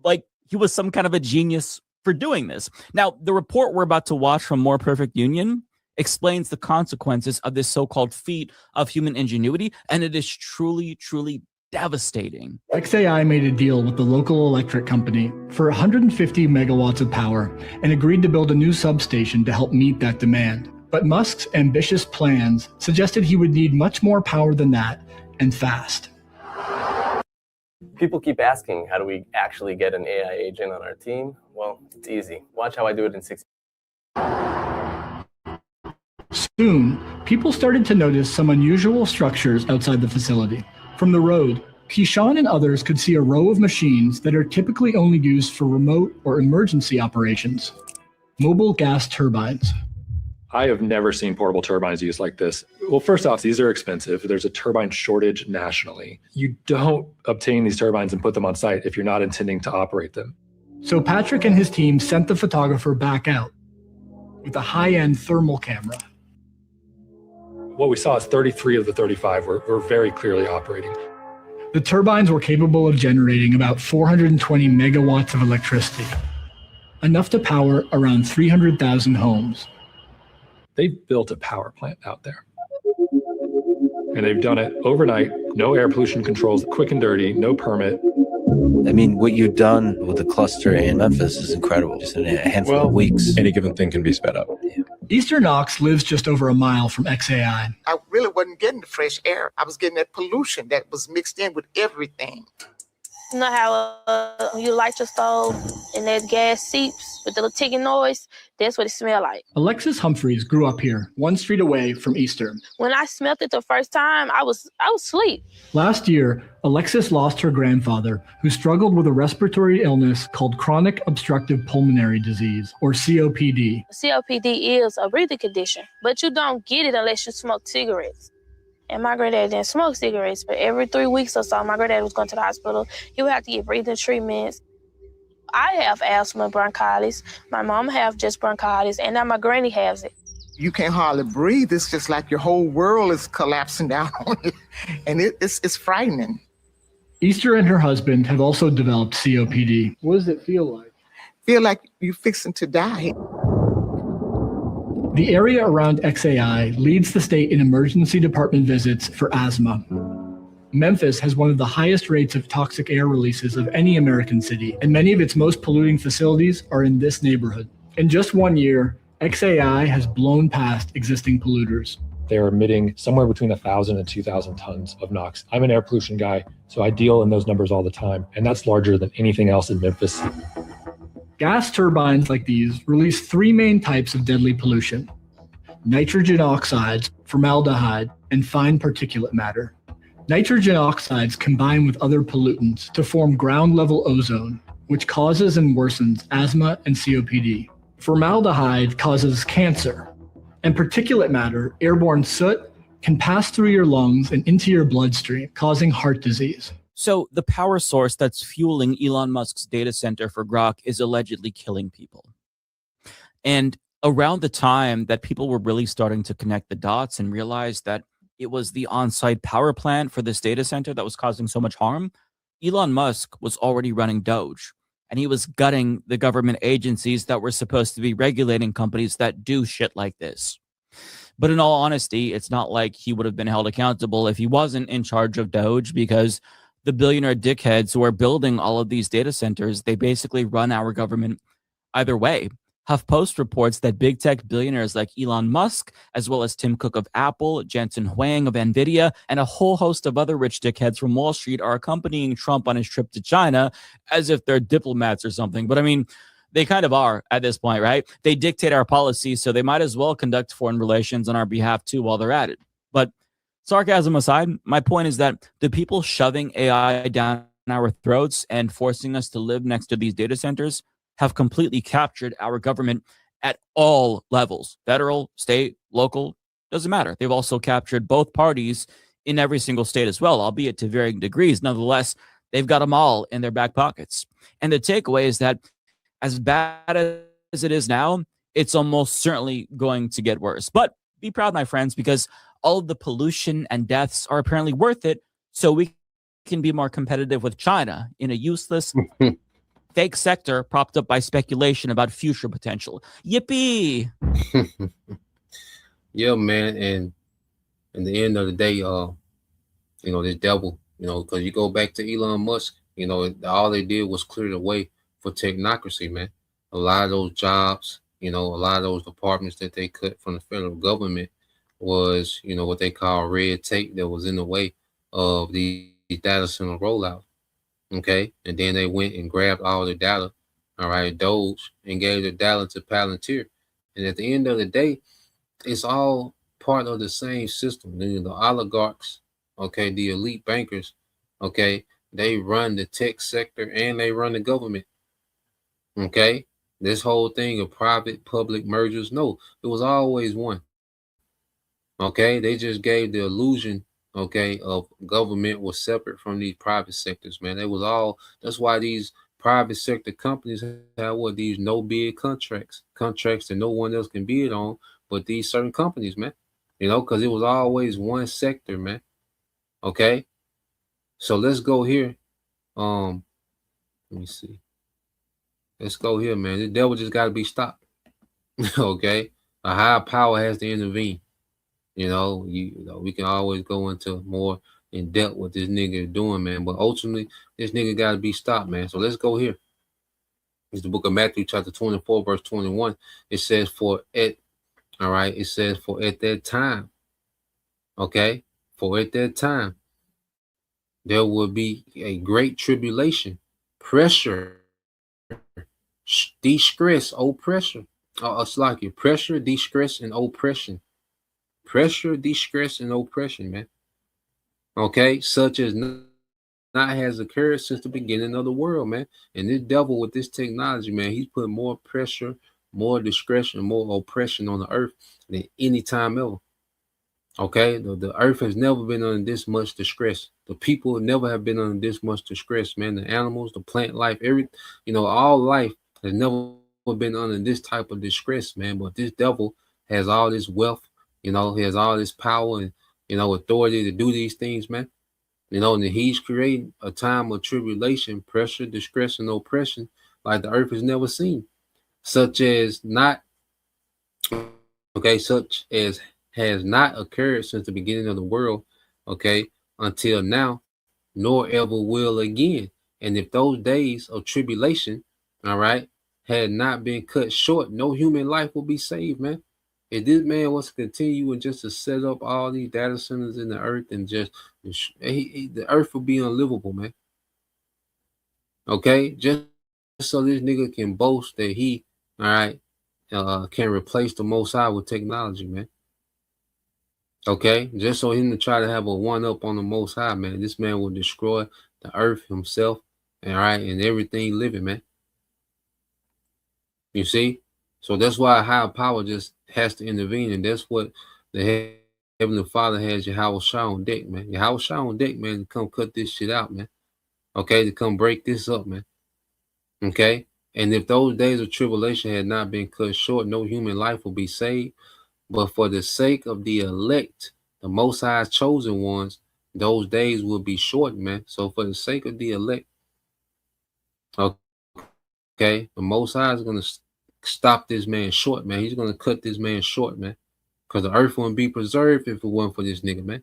Like, he was some kind of a genius for doing this. Now, the report we're about to watch from More Perfect Union explains the consequences of this so-called feat of human ingenuity, and it is truly, truly devastating. xAI made a deal with the local electric company for 150 megawatts of power and agreed to build a new substation to help meet that demand. But Musk's ambitious plans suggested he would need much more power than that, and fast. People keep asking, how do we actually get an AI agent on our team? Well, it's easy. Watch how I do it in 60. Soon, people started to notice some unusual structures outside the facility. From the road, Keyshawn and others could see a row of machines that are typically only used for remote or emergency operations. Mobile gas turbines. I have never seen portable turbines used like this. Well, first off, these are expensive. There's a turbine shortage nationally. You don't obtain these turbines and put them on site if you're not intending to operate them. So Patrick and his team sent the photographer back out with a high-end thermal camera. What we saw is 33 of the 35 were very clearly operating. The turbines were capable of generating about 420 megawatts of electricity, enough to power around 300,000 homes. They've built a power plant out there. And they've done it overnight, no air pollution controls, quick and dirty, no permit. I mean, what you've done with the cluster in Memphis is incredible. Just in a handful of weeks. Any given thing can be sped up. Eastern Ox lives just over a mile from xAI. I really wasn't getting the fresh air. I was getting that pollution that was mixed in with everything. You know how you light your stove and that gas seeps with the little ticking noise? That's what it smelled like. Alexis Humphreys grew up here, one street away from Eastern. When I smelled it the first time, I was asleep. Last year, Alexis lost her grandfather, who struggled with a respiratory illness called chronic obstructive pulmonary disease, or COPD. COPD is a breathing condition, but you don't get it unless you smoke cigarettes. And my granddad didn't smoke cigarettes, but every 3 weeks or so, my granddad was going to the hospital. He would have to get breathing treatments. I have asthma, bronchitis. My mom have just bronchitis, and now my granny has it. You can't hardly breathe. It's just like your whole world is collapsing down on you. And it's frightening. Easter and her husband have also developed COPD. What does it feel like? Feel like you're fixing to die. The area around xAI leads the state in emergency department visits for asthma. Memphis has one of the highest rates of toxic air releases of any American city, and many of its most polluting facilities are in this neighborhood. In just 1 year, xAI has blown past existing polluters. They're emitting somewhere between 1,000 and 2,000 tons of NOx. I'm an air pollution guy, so I deal in those numbers all the time, and that's larger than anything else in Memphis. Gas turbines like these release three main types of deadly pollution: nitrogen oxides, formaldehyde, and fine particulate matter. Nitrogen oxides combine with other pollutants to form ground-level ozone, which causes and worsens asthma and COPD. Formaldehyde causes cancer, and particulate matter, airborne soot, can pass through your lungs and into your bloodstream, causing heart disease. So the power source that's fueling Elon Musk's data center for Grok is allegedly killing people. And around the time that people were really starting to connect the dots and realize that it was the on-site power plant for this data center that was causing so much harm, Elon Musk was already running Doge, and he was gutting the government agencies that were supposed to be regulating companies that do shit like this. But in all honesty, it's not like he would have been held accountable if he wasn't in charge of Doge, because the billionaire dickheads who are building all of these data centers, they basically run our government either way. HuffPost reports that big tech billionaires like Elon Musk, as well as Tim Cook of Apple, Jensen Huang of NVIDIA, and a whole host of other rich dickheads from Wall Street are accompanying Trump on his trip to China as if they're diplomats or something. But I mean, They kind of are at this point, right? They dictate our policies, so they might as well conduct foreign relations on our behalf too while they're at it. But sarcasm aside, my point is that the people shoving AI down our throats and forcing us to live next to these data centers have completely captured our government at all levels, federal, state, local, doesn't matter. They've also captured both parties in every single state as well, albeit to varying degrees. Nonetheless, they've got them all in their back pockets. And the takeaway is that as bad as it is now, it's almost certainly going to get worse. But be proud, my friends, because all of the pollution and deaths are apparently worth it, so we can be more competitive with China in a useless fake sector propped up by speculation about future potential. Yippee! Yeah, man. And at the end of the day, this devil, because you go back to Elon Musk, all they did was clear the way for technocracy, man. A lot of those jobs, a lot of those departments that they cut from the federal government was, what they call red tape that was in the way of the data center rollout. Okay. And then they went and grabbed all the data, all right, Doge, and gave the data to Palantir. And at the end of the day, it's all part of the same system. The oligarchs, okay, the elite bankers, okay, they run the tech sector and they run the government. Okay. This whole thing of private public mergers, no, it was always one. Okay. They just gave the illusion, okay, of government was separate from these private sectors, man. That's why these private sector companies have these no bid contracts that no one else can bid on but these certain companies, man, because it was always one sector, man. Okay. So let's go here. Let me see. Let's go here, man. The devil just got to be stopped. Okay. A higher power has to intervene. We can always go into more in depth what this nigga is doing, man. But ultimately, this nigga got to be stopped, man. So let's go here. It's the book of Matthew, chapter 24, verse 21. It says, for at that time, okay, for at that time, there will be a great tribulation, pressure, distress, oppression. It's like it, pressure, distress, and oppression. Pressure, distress, and oppression, man. Okay, such as not has occurred since the beginning of the world, man. And this devil with this technology, man, he's putting more pressure, more discretion, more oppression on the earth than any time ever. Okay, the earth has never been under this much distress. The people never have been under this much distress, man. The animals, the plant life, all life has never been under this type of distress, man. But this devil has all this wealth, he has all this power and, authority to do these things, man. And he's creating a time of tribulation, pressure, distress, and oppression like the earth has never seen. Such as has not occurred since the beginning of the world, okay, until now, nor ever will again. And if those days of tribulation, all right, had not been cut short, no human life will be saved, man. If this man was to continue and just to set up all these data centers in the earth and just the earth will be unlivable, man. Okay, just so this nigga can boast that he, all right, can replace the Most High with technology, man. Okay, just so him to try to have a one-up on the Most High, man. This man will destroy the earth himself, all right, and everything living, man. You see? So that's why a higher power just has to intervene, and that's what the Heavenly Father has Yahweh Shai on deck, man. Yahweh Shai on deck, man, to come cut this shit out, man. Okay, to come break this up, man. Okay? And if those days of tribulation had not been cut short, no human life will be saved. But for the sake of the elect, the Most High's chosen ones, those days will be shortened, man. So for the sake of the elect, okay, the Most High is going to stop this man short, man. He's going to cut this man short, man. Because the earth wouldn't be preserved if it wasn't for this nigga, man.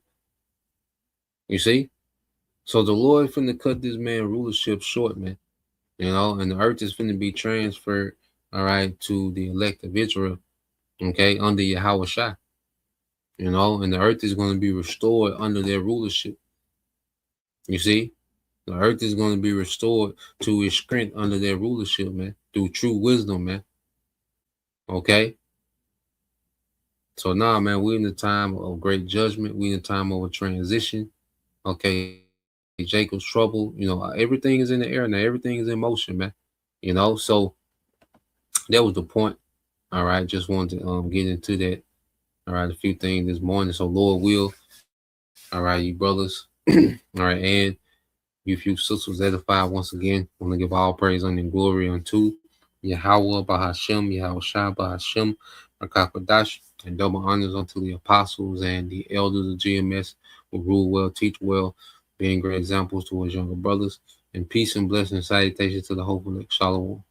You see? So the Lord is finna cut this man rulership short, man. And the earth is finna be transferred, all right, to the elect of Israel, okay, under Yahweh Shai. And the earth is going to be restored under their rulership. You see? The earth is going to be restored to its strength under their rulership, man. through true wisdom, man. Okay? So now, man, we're in the time of great judgment. We're in the time of a transition. Okay? Jacob's trouble, you know, everything is in the air now. Everything is in motion, man. You know, so that was the point. All right, just wanted to get into that. All right, a few things this morning. So Lord will, all right, you brothers, all right, and you few sisters edified once again. Want to give all praise and glory unto Yahweh Bahashem, Yahweh Shai Bahashem, Rakakadash, and double honors unto the apostles and the elders of GMS who rule well, teach well, being great examples towards younger brothers. And peace and blessing and salutations to the hopeful Shalom.